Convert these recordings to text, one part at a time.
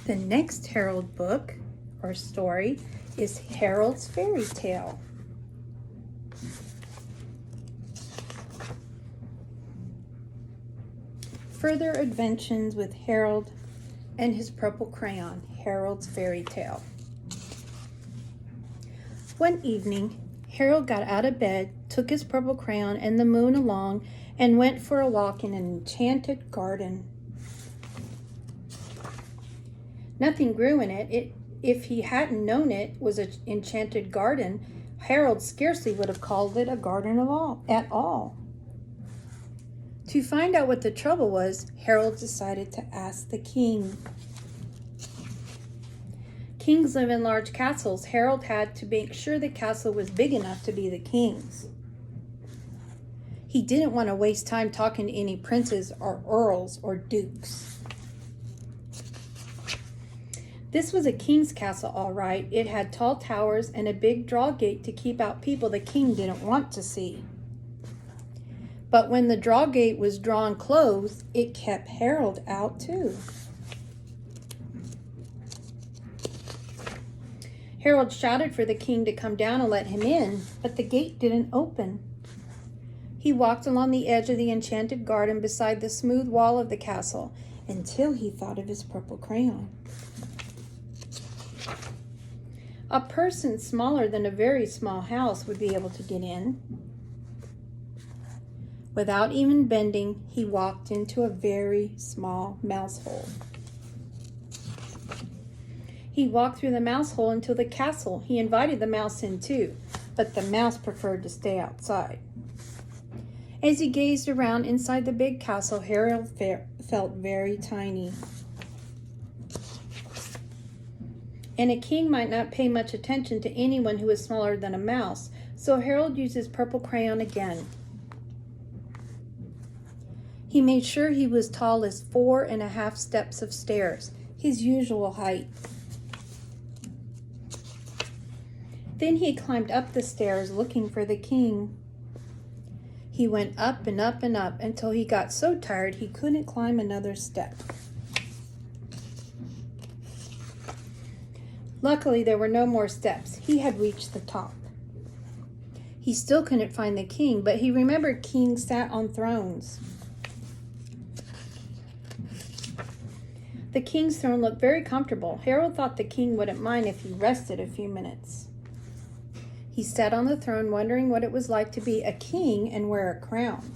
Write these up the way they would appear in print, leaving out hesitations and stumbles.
The next Harold book or story is Harold's Fairy Tale. Further adventures with Harold and his purple crayon, Harold's Fairy Tale. One evening, Harold got out of bed, took his purple crayon and the moon along, and went for a walk in an enchanted garden. Nothing grew in it. If he hadn't known it was an enchanted garden, Harold scarcely would have called it a garden at all. To find out what the trouble was, Harold decided to ask the king. Kings live in large castles. Harold had to make sure the castle was big enough to be the king's. He didn't want to waste time talking to any princes or earls or dukes. This was a king's castle, all right. It had tall towers and a big draw gate to keep out people the king didn't want to see. But when the draw gate was drawn closed, it kept Harold out too. Harold shouted for the king to come down and let him in, but the gate didn't open. He walked along the edge of the enchanted garden beside the smooth wall of the castle until he thought of his purple crayon. A person smaller than a very small house would be able to get in. Without even bending, he walked into a very small mouse hole. He walked through the mouse hole into the castle. He invited the mouse in too, but the mouse preferred to stay outside. As he gazed around inside the big castle, Harold felt very tiny. And a king might not pay much attention to anyone who is smaller than a mouse, so Harold used his purple crayon again. He made sure he was tall as 4.5 steps of stairs, his usual height. Then he climbed up the stairs looking for the king. He went up and up and up until he got so tired he couldn't climb another step. Luckily, there were no more steps. He had reached the top. He still couldn't find the king, but he remembered kings sat on thrones. The king's throne looked very comfortable. Harold thought the king wouldn't mind if he rested a few minutes. He sat on the throne wondering what it was like to be a king and wear a crown.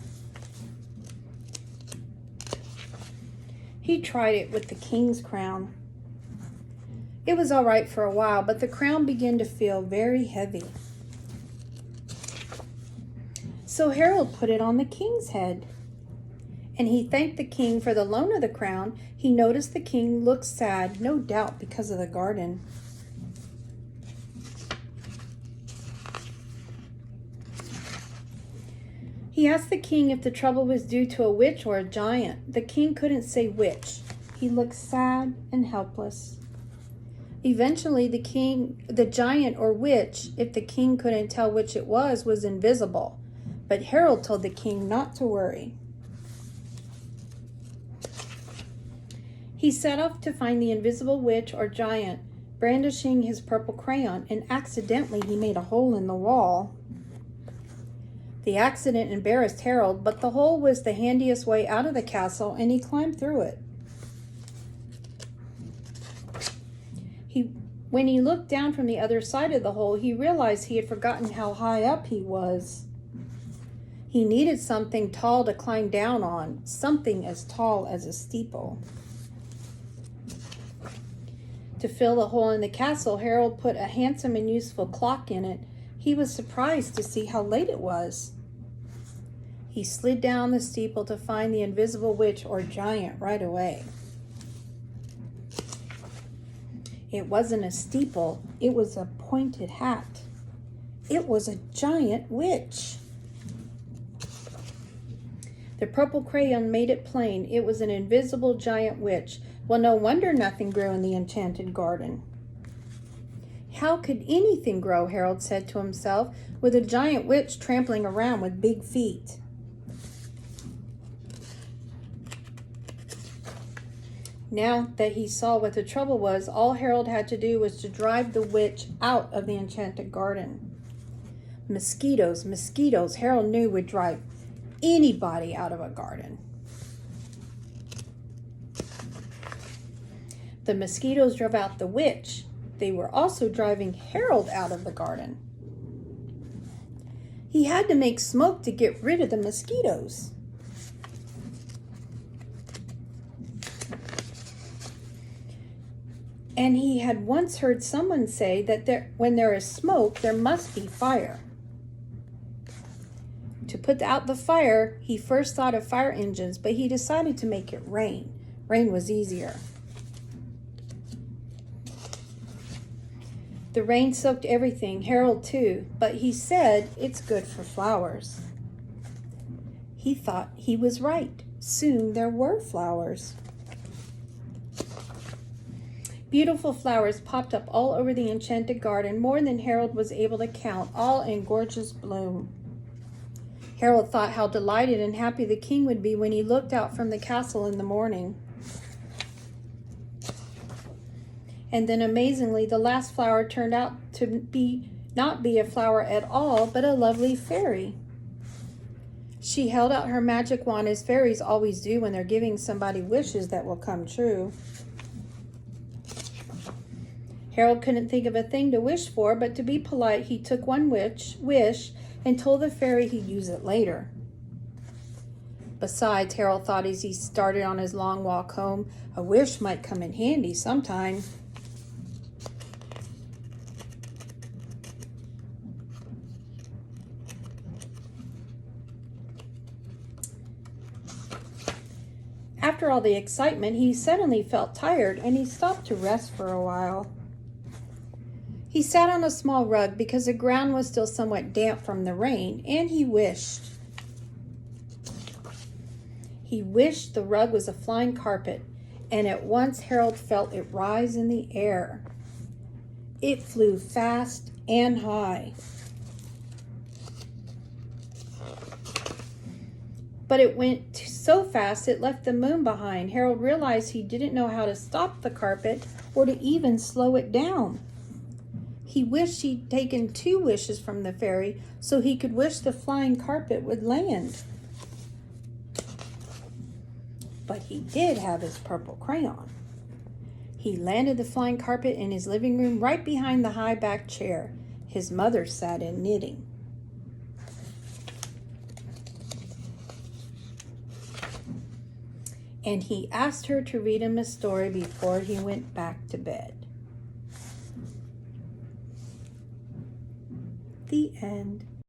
He tried it with the king's crown. It was all right for a while, but the crown began to feel very heavy. So Harold put it on the king's head, and he thanked the king for the loan of the crown. He noticed the king looked sad, no doubt because of the garden. He asked the king if the trouble was due to a witch or a giant. The king couldn't say which. He looked sad and helpless. Eventually, the giant or witch, if the king couldn't tell which it was invisible. But Harold told the king not to worry. He set off to find the invisible witch or giant, brandishing his purple crayon, and accidentally he made a hole in the wall. The accident embarrassed Harold, but the hole was the handiest way out of the castle, and he climbed through it. When he looked down from the other side of the hole, he realized he had forgotten how high up he was. He needed something tall to climb down on, something as tall as a steeple. To fill the hole in the castle, Harold put a handsome and useful clock in it. He was surprised to see how late it was. He slid down the steeple to find the invisible witch or giant right away. It wasn't a steeple, it was a pointed hat. It was a giant witch. The purple crayon made it plain. It was an invisible giant witch. Well, no wonder nothing grew in the enchanted garden. How could anything grow, Harold said to himself, with a giant witch trampling around with big feet? Now that he saw what the trouble was, all Harold had to do was to drive the witch out of the enchanted garden. Mosquitoes, mosquitoes, Harold knew would drive anybody out of a garden. The mosquitoes drove out the witch. They were also driving Harold out of the garden. He had to make smoke to get rid of the mosquitoes. And he had once heard someone say that when there is smoke, there must be fire. To put out the fire, he first thought of fire engines, but he decided to make it rain. Rain was easier. The rain soaked everything, Harold too, but he said it's good for flowers. He thought he was right. Soon there were flowers. Beautiful flowers popped up all over the enchanted garden, more than Harold was able to count, all in gorgeous bloom. Harold thought how delighted and happy the king would be when he looked out from the castle in the morning. And then amazingly, the last flower turned out to not be a flower at all, but a lovely fairy. She held out her magic wand, as fairies always do when they're giving somebody wishes that will come true. Harold couldn't think of a thing to wish for, but to be polite, he took one wish and told the fairy he'd use it later. Besides, Harold thought as he started on his long walk home, a wish might come in handy sometime. After all the excitement, he suddenly felt tired and he stopped to rest for a while. He sat on a small rug because the ground was still somewhat damp from the rain, and he wished. He wished the rug was a flying carpet, and at once Harold felt it rise in the air. It flew fast and high. But it went so fast it left the moon behind. Harold realized he didn't know how to stop the carpet or to even slow it down. He wished he'd taken 2 wishes from the fairy so he could wish the flying carpet would land. But he did have his purple crayon. He landed the flying carpet in his living room right behind the high-backed chair his mother sat in knitting. And he asked her to read him a story before he went back to bed. The end.